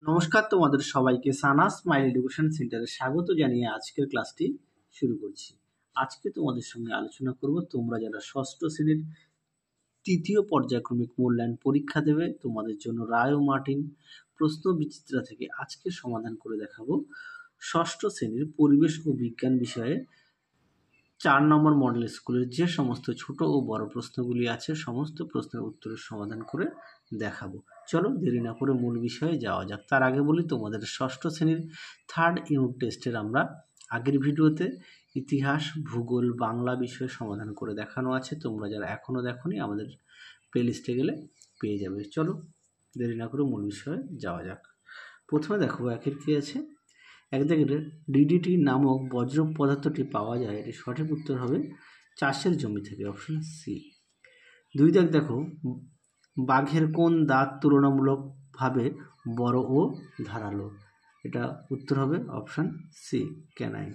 নমস্কার, তোমাদের সবাইকে সানাস স্মাইল এডুকেশন সেন্টারে স্বাগত জানিয়ে আজকের ক্লাসটি শুরু করছি। আজকে তোমাদের সঙ্গে আলোচনা করব তোমরা যারা ষষ্ঠ শ্রেণীর তৃতীয় পর্যায়ক্রমিক মূল্যায়ন পরীক্ষা দেবে, তোমাদের জন্য রায় ও মার্টিন প্রশ্ন বিচিত্রা থেকে আজকে সমাধান করে দেখাবো ষষ্ঠ শ্রেণীর পরিবেশ ও বিজ্ঞান বিষয়ে 4 নম্বর মডেল স্কুলের যে সমস্ত ছোট ও বড় প্রশ্নগুলি আছে সমস্ত প্রশ্নের উত্তরের সমাধান করে দেখাবো। চলো দেরি না করে মূল বিষয়ে যাওয়া যাক। তার আগে বলি, তোমাদের ষষ্ঠ শ্রেণীর থার্ড ইউনিট টেস্টের আমরা আগের ভিডিওতে ইতিহাস, ভূগোল, বাংলা বিষয়ে সমাধান করে দেখানো আছে। তোমরা যারা এখনও দেখোনি আমাদের প্লেলিস্টে গেলে পেয়ে যাবে। চলো দেরি না করে মূল বিষয়ে যাওয়া যাক। প্রথমে দেখো একের কি আছে। একদিকে ডিডিটি নামক বজ্র পদার্থটি পাওয়া যায়, এটি সঠিক উত্তর হবে চাষের জমি থেকে, অপশন সি। দুই দাগ দেখো, বাঘের কোন দাঁত তুলনামূলকভাবে বড় ও ধারালো, এটা উত্তর হবে অপশন সি, ক্যানাইন।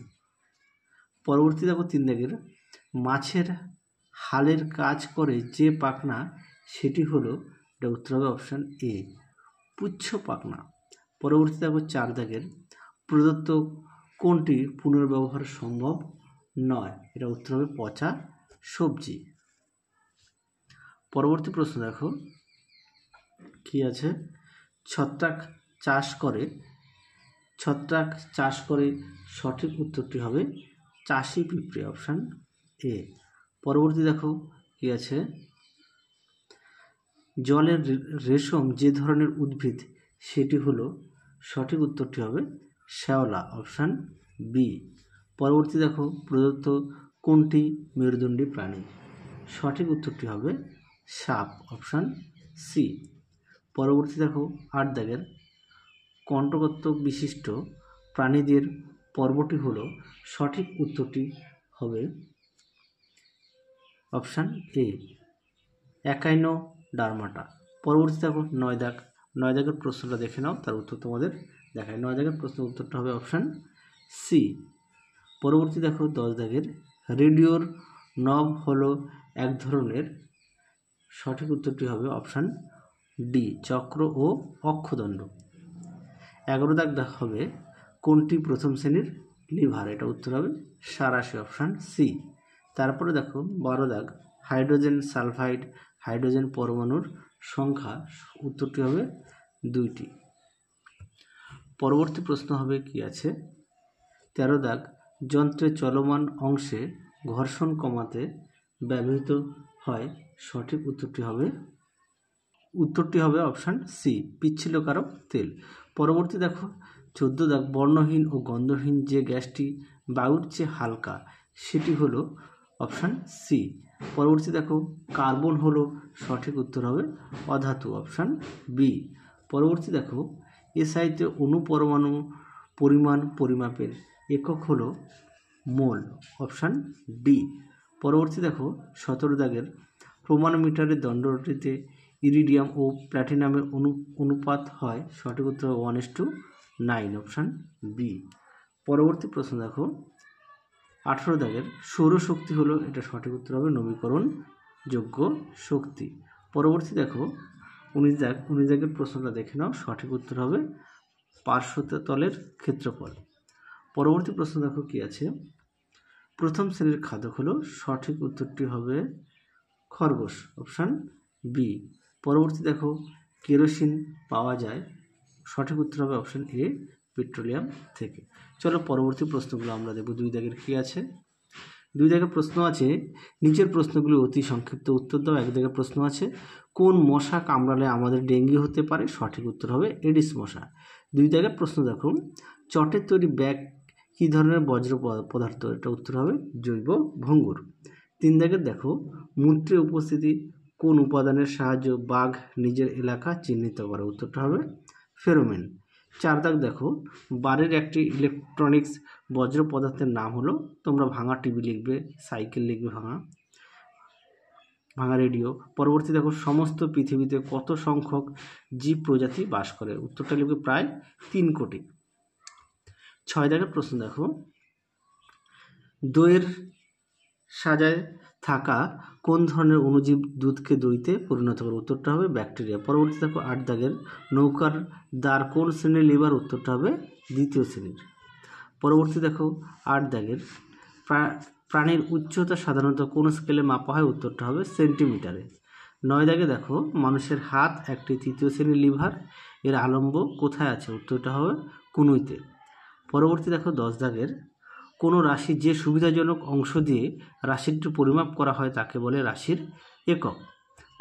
পরবর্তী দেখো তিন দাগের, মাছের হালের কাজ করে যে পাখনা সেটি হলো, এটা উত্তর হবে অপশন এ, পুচ্ছ পাখনা। পরবর্তী দেখো চার দাগের, প্রদত্ত কোনটি পুনর্ব্যবহার সম্ভব নয়, এটা উত্তর হবে পচা সবজি। পরবর্তী প্রশ্ন দেখো কি আছে। ছত্রাক চাষ করে সঠিক উত্তরটি হবে চাষি পিঁপড়ে, অপশান এ। পরবর্তী দেখো কি আছে। জলের রেশম যে ধরনের উদ্ভিদ সেটি হলো, সঠিক উত্তরটি হবে শ্যাওলা, অপশান বি। পরবর্তী দেখো, প্রদত্ত কোনটি মেরুদণ্ডী প্রাণী, সঠিক উত্তরটি হবে সাপ, অপশান সি। পরবর্তী দেখো আট দাগের, কণ্ঠগত বিশিষ্ট প্রাণীদের পর্বটি হলো, সঠিক উত্তরটি হবে অপশান এ, একাইনোডার্মাটা। পরবর্তী দেখো নয় দাগের প্রশ্নটা দেখে নাও, তার উত্তর তোমাদের দেখায়। 9 দাগের প্রশ্নের উত্তরটা হবে অপশান সি। পরবর্তী দেখো 10 দাগের, রেডিওর নব হলো এক ধরনের, সঠিক উত্তরটি হবে অপশান ডি, চক্র ও অক্ষদণ্ড। 11 দাগ হবে, কোনটি প্রথম শ্রেণীর লিভার, এটা উত্তর হবে সাঁড়াশি, অপশান সি। তারপরে দেখো 12 দাগ, হাইড্রোজেন সালফাইড হাইড্রোজেন পরমাণুর সংখ্যা, উত্তরটি হবে 2টি। পরবর্তী প্রশ্ন হবে কি আছে। 13 দাগ, যন্ত্রের চলমান অংশে ঘর্ষণ কমাতে ব্যবহৃত হয়, সঠিক উত্তরটি হবে অপশান সি, পিচ্ছিলকারক তেল। পরবর্তী দেখো 14 দাগ, বর্ণহীন ও গন্ধহীন যে গ্যাসটি বায়ুর চেয়ে হালকা সেটি হলো, অপশান সি। পরবর্তী দেখো, কার্বন হলো, সঠিক উত্তর হবে অধাতু, অপশান বি। পরবর্তী দেখো, এসআইতে অণুপরমাণু পরিমাণ পরিমাপের একক হলো মোল, অপশান ডি। পরবর্তী দেখো 17 দাগের, প্রমাণমিটারের দণ্ডটিতে ইরিডিয়াম ও প্ল্যাটিনামের অনুপাত হয়, সঠিক উত্তর হবে 1:9, অপশান বি। পরবর্তী প্রশ্ন দেখো 18 দাগের, সৌরশক্তি হলো, এটা সঠিক উত্তর হবে নবীকরণযোগ্য শক্তি। পরবর্তী দেখো 19 দাগের প্রশ্নটা দেখে নাও, সঠিক উত্তর হবে পার্শ্বতলের ক্ষেত্রফল। পরবর্তী প্রশ্ন দেখো কি আছে। প্রথম শ্রেণীর খাদক হলো, সঠিক উত্তরটি হবে খরগোশ, অপশান বি। পরবর্তী দেখো, কেরোসিন পাওয়া যায়, সঠিক উত্তর হবে অপশান এ, পেট্রোলিয়াম থেকে। চলো পরবর্তী প্রশ্নগুলো আমরা দেখব। 2 দাগের কি আছে। 2 দাগের প্রশ্ন আছে, নিচের প্রশ্নগুলি অতি সংক্ষিপ্ত উত্তর দাও। 1 দাগের প্রশ্ন আছে, কোন মশা কামড়ালে আমাদের ডেঙ্গি হতে পারে, সঠিক উত্তর হবে এডিস মশা। 2 দাগের প্রশ্ন দেখো, চটের তৈরি ব্যাগ কী ধরনের বজ্র পদার্থ, এটা উত্তর হবে জৈব ভঙ্গুর। 3 দাগের দেখো, মূত্রে উপস্থিতি কোন উপাদানের সাহায্যে বাঘ নিজের এলাকা চিহ্নিত করে, উত্তরটা হবে ফেরোমেন। 4 দাগ দেখো, বারের একটি ইলেকট্রনিক্স বজ্র পদার্থের নাম হলো, তোমরা ভাঙা টিভি লিখবে, সাইকেল লিখবে, ভাঙা রেডিও। পরবর্তী দেখো, সমস্ত পৃথিবীতে কত সংখ্যক জীব প্রজাতি বাস করে, উত্তরটা লিখবে প্রায় 3 কোটি। 6 দাগের প্রশ্ন দেখো, দইয়ের সাজায় থাকা কোন ধরনের অণুজীব দুধকে দইতে পরিণত করে? উত্তরটা হবে ব্যাকটেরিয়া। পরবর্তী দেখো 8 দাগের নৌকার দ্বার কোন শ্রেণীর লিভার? উত্তরটা হবে দ্বিতীয় শ্রেণীর। পরবর্তী দেখো 8 দাগের প্রাণীর উচ্চতা সাধারণত কোন স্কেলে মাপা হয়? উত্তরটা হবে সেন্টিমিটারে। 9 দাগে দেখো মানুষের হাত একটি তৃতীয় শ্রেণীর লিভার, এর আলম্ব কোথায় আছে? উত্তরটা হবে কনুইতে। পরবর্তী দেখো 10 দাগের কোনো রাশির যে সুবিধাজনক অংশ দিয়ে রাশিটি পরিমাপ করা হয় তাকে বলে রাশির একক।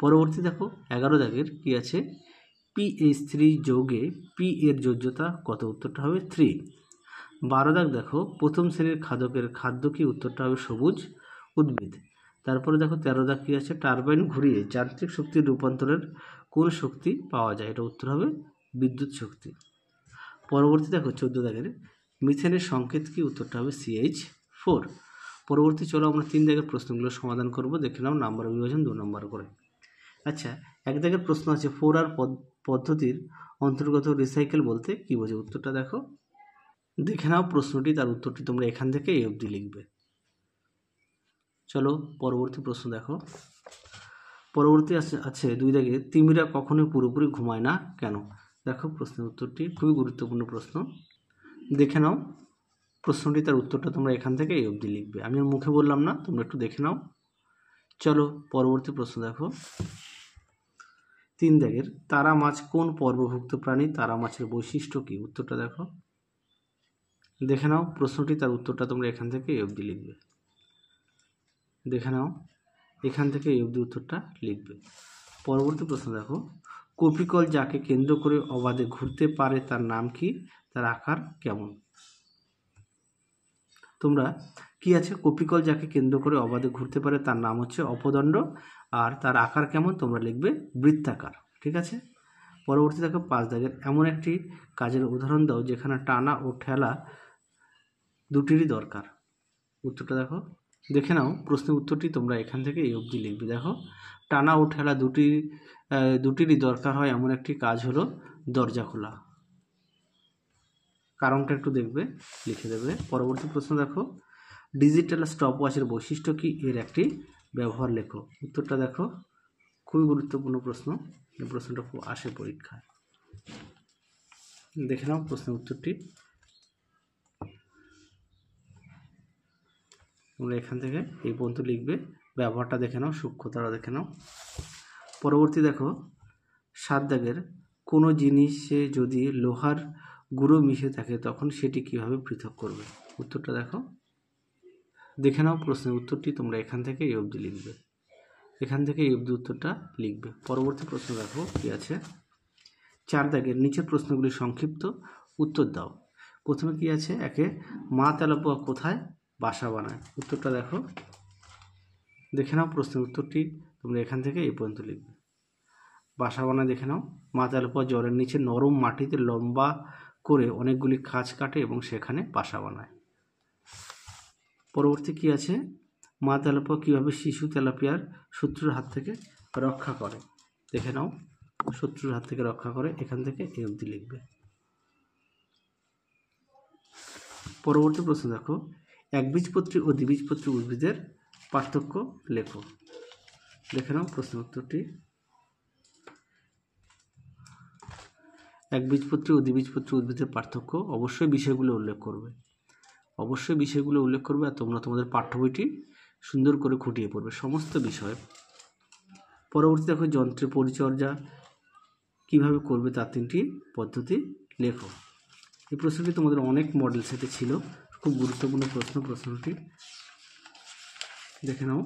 পরবর্তী দেখো 11 দাগের কি আছে? PH3 যৌগে পি এর যোজ্যতা কত? উত্তরটা হবে 3। 12 দাগ দেখো প্রথম শ্রেণীর খাদকের খাদ্য কি? উত্তরটা হবে সবুজ উদ্ভিদ। তারপরে দেখো 13 দাগ কি আছে? টারবাইন ঘুরিয়ে যান্ত্রিক শক্তির রূপান্তরের কোন শক্তি পাওয়া যায়? এটা উত্তর হবে বিদ্যুৎ শক্তি। পরবর্তী দেখো 14 দাগের মিথেনের সংকেত কি? উত্তরটা হবে CH4। পরবর্তী চলো আমরা 3 দাগের প্রশ্নগুলো সমাধান করব। দেখে নাও নাম্বার বিভাজন 2 নম্বর করে। আচ্ছা, 1 দাগের প্রশ্ন আছে 4R পদ্ধতির অন্তর্গত রিসাইকেল বলতে কি বোঝে? উত্তরটা দেখো, দেখে নাও প্রশ্নটি, তার উত্তরটি তোমরা এখান থেকে এই অবধি লিখবে। চলো পরবর্তী প্রশ্ন দেখো। পরবর্তী আছে 2 দাগে তিমিরা কখনোই পুরোপুরি ঘুমায় না কেন? দেখো প্রশ্নের উত্তরটি খুবই গুরুত্বপূর্ণ প্রশ্ন। দেখে নাও প্রশ্নটি, তার উত্তরটা তোমরা এখান থেকে এই অবধি লিখবে। আমি আর মুখে বললাম না, তোমরা একটু দেখে নাও। চলো পরবর্তী প্রশ্ন দেখো। 3 দাগের তারা মাছ কোন পর্বভুক্ত প্রাণী? তারা মাছের বৈশিষ্ট্য কি? উত্তরটা দেখো, দেখে নাও প্রশ্নটি, তার উত্তরটা তোমরা এখান থেকে এই অবধি লিখবে। দেখে নাও এখান থেকে এই অবধি উত্তরটা লিখবে। পরবর্তী প্রশ্ন দেখো, কপিকল যাকে কেন্দ্র করে অবাধে ঘুরতে পারে তার নাম কি? তার আকার কেমন? তোমরা কি আছে? কপিকল যাকে কেন্দ্র করে অবাধে ঘুরতে পারে তার নাম হচ্ছে অপদণ্ড, আর তার আকার কেমন? তোমরা লিখবে বৃত্তাকার। ঠিক আছে। পরবর্তী দেখো 5 দাগের এমন একটি কাজের উদাহরণ দাও যেখানে টানা ও ঠেলা দুটিরই দরকার। উত্তরটা দেখো, দেখে নাও প্রশ্নের উত্তরটি তোমরা এখান থেকে এই অবধি লিখবে। দেখো টানা ও ঠেলা দুটিরই দরকার হয় এমন একটি কাজ হলো দরজা খোলা। কারণটা একটু দেখবে, লিখে দেবে। পরবর্তী প্রশ্ন দেখো, ডিজিটাল স্টপ ওয়াচের বৈশিষ্ট্য কি? এর একটি ব্যবহার লেখো। উত্তরটা দেখো, খুবই গুরুত্বপূর্ণ প্রশ্ন, এই প্রশ্নটা খুব আসে পরীক্ষায়। দেখে নাও প্রশ্নের উত্তরটি তোমরা এখান থেকে এই পর্যন্ত লিখবে। ব্যবহারটা দেখে নাও, সূক্ষ্মতাটা দেখে নাও। পরবর্তী দেখো 7 দাগের কোনো জিনিসে যদি লোহার গুঁড়ো মিশে থাকে তখন সেটি কিভাবে পৃথক করবে? উত্তরটা দেখো, দেখে নাও প্রশ্নের উত্তরটি তোমরা এখান থেকে এই অবধি লিখবে। এখান থেকে এই অবধি উত্তরটা লিখবে। পরবর্তী প্রশ্ন দেখো কি আছে? 4 দাগের নিচের প্রশ্নগুলি সংক্ষিপ্ত উত্তর দাও। প্রথমে কি আছে? একে মা তেলাপোয়া কোথায় বাসা বানায়? উত্তরটা দেখো, দেখে নাও প্রশ্নের উত্তরটি তোমরা এখান থেকে এই পর্যন্ত লিখবে। বাসা বানায় দেখে নাও, মা তেলাপোয়া জলের নিচে নরম মাটিতে লম্বা করে অনেকগুলি খাঁজ কাটে এবং সেখানে বাসা বানায়। পরবর্তী কি আছে? মা তেলাপোয়া কীভাবে শিশু তেলাপিয়ার শত্রুর হাত থেকে রক্ষা করে? দেখে নাও, শত্রুর হাত থেকে রক্ষা করে, এখান থেকে এই অবধি লিখবে। পরবর্তী প্রশ্ন দেখো, একবীজপত্রী ও দ্বিবীজপত্রী উদ্ভিদের পার্থক্য লেখো। দেখে নাও প্রশ্নের উত্তরটি। একবীজপত্রী ও দ্বিবীজপত্রী উদ্ভিদের পার্থক্য অবশ্যই বিষয়গুলো উল্লেখ করবে, অবশ্যই বিষয়গুলো উল্লেখ করবে। আর তোমরা তোমাদের পাঠ্য বইটি সুন্দর করে খুঁটিয়ে পড়বে সমস্ত বিষয়। পরবর্তী দেখো, যন্ত্রের পরিচর্যা কিভাবে করবে তার 3টি পদ্ধতি লেখো। এই প্রশ্নটি তোমাদের অনেক মডেল সেটে ছিল, খুব গুরুত্বপূর্ণ প্রশ্ন। প্রশ্নটি দেখে নাও,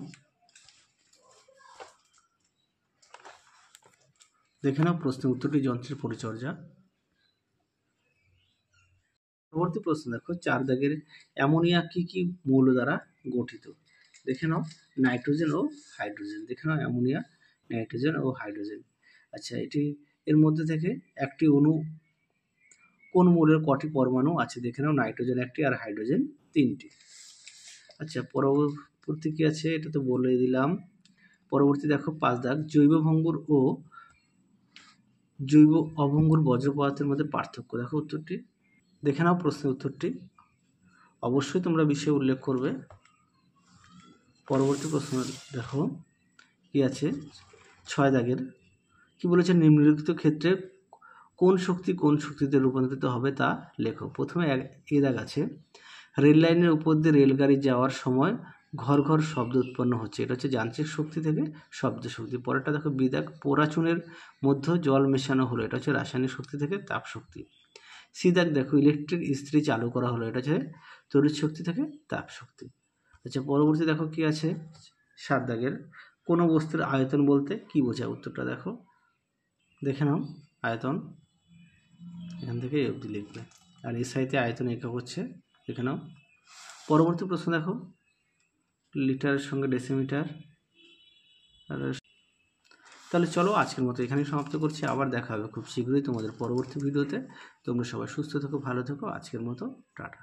দেখে নাও প্রশ্নের উত্তরটি যন্ত্রের পরিচর্যা। পরবর্তী প্রশ্ন দেখো 4 দাগের অ্যামোনিয়া কি কি মৌল দ্বারা গঠিত? দেখে নাও নাইট্রোজেন ও হাইড্রোজেন। দেখে নাও অ্যামোনিয়া, নাইট্রোজেন ও হাইড্রোজেন। আচ্ছা, এর মধ্যে থেকে একটি অণু কোন মৌলের কটি পরমাণু আছে? দেখে নাও নাইট্রোজেন 1টি আর হাইড্রোজেন 3টি। আচ্ছা, পরবর্তী কি আছে? এটা তো বলে দিলাম। পরবর্তী দেখো 5 দাগ জৈব ভঙ্গুর ও জৈব অভঙ্গুর বজ্র পদার্থের মধ্যে পার্থক্য। দেখো উত্তরটি, দেখে নাও প্রশ্নের উত্তরটি, অবশ্যই তোমরা বিষয় উল্লেখ করবে। পরবর্তী প্রশ্ন দেখো কি আছে 6 দাগের কি বলেছে, নিম্নলিখিত ক্ষেত্রে কোন শক্তি কোন শক্তিতে রূপান্তরিত হবে তা লেখো। প্রথমে এ দাগ আছে, রেল লাইনের উপর দিয়ে রেলগাড়ি যাওয়ার সময় ঘর ঘর শব্দ উৎপন্ন হচ্ছে, এটা হচ্ছে যান্ত্রিক শক্তি থেকে শব্দ শক্তি। পরেরটা দেখো বি দাগ, পোড়া চুনের মধ্যে জল মেশানো হলো, এটা হচ্ছে রাসায়নিক শক্তি থেকে তাপ শক্তি। সি দাগ দেখো, ইলেকট্রিক ইস্ত্রি চালু করা হলো, এটা হচ্ছে তড়িৎ শক্তি থেকে তাপ শক্তি। আচ্ছা পরবর্তী দেখো কি আছে 7 দাগের, কোনো বস্তুর আয়তন বলতে কি বোঝায়? উত্তরটা দেখো, দেখে নাও। আয়তন এখান থেকে এই অবধি লিখবে, আর এসআইতে আয়তন একক হচ্ছে, দেখে নাও। পরবর্তী প্রশ্ন দেখো, লিটারের সঙ্গে ডেসিমিটার। তাহলে চলো আজকের মতো এখানেই সমাপ্ত করছি, আবার দেখা হবে খুব শীঘ্রই তোমাদের পরবর্তী ভিডিওতে। তোমরা সবাই সুস্থ থেকো, ভালো থেকো, আজকের মতো টাটা।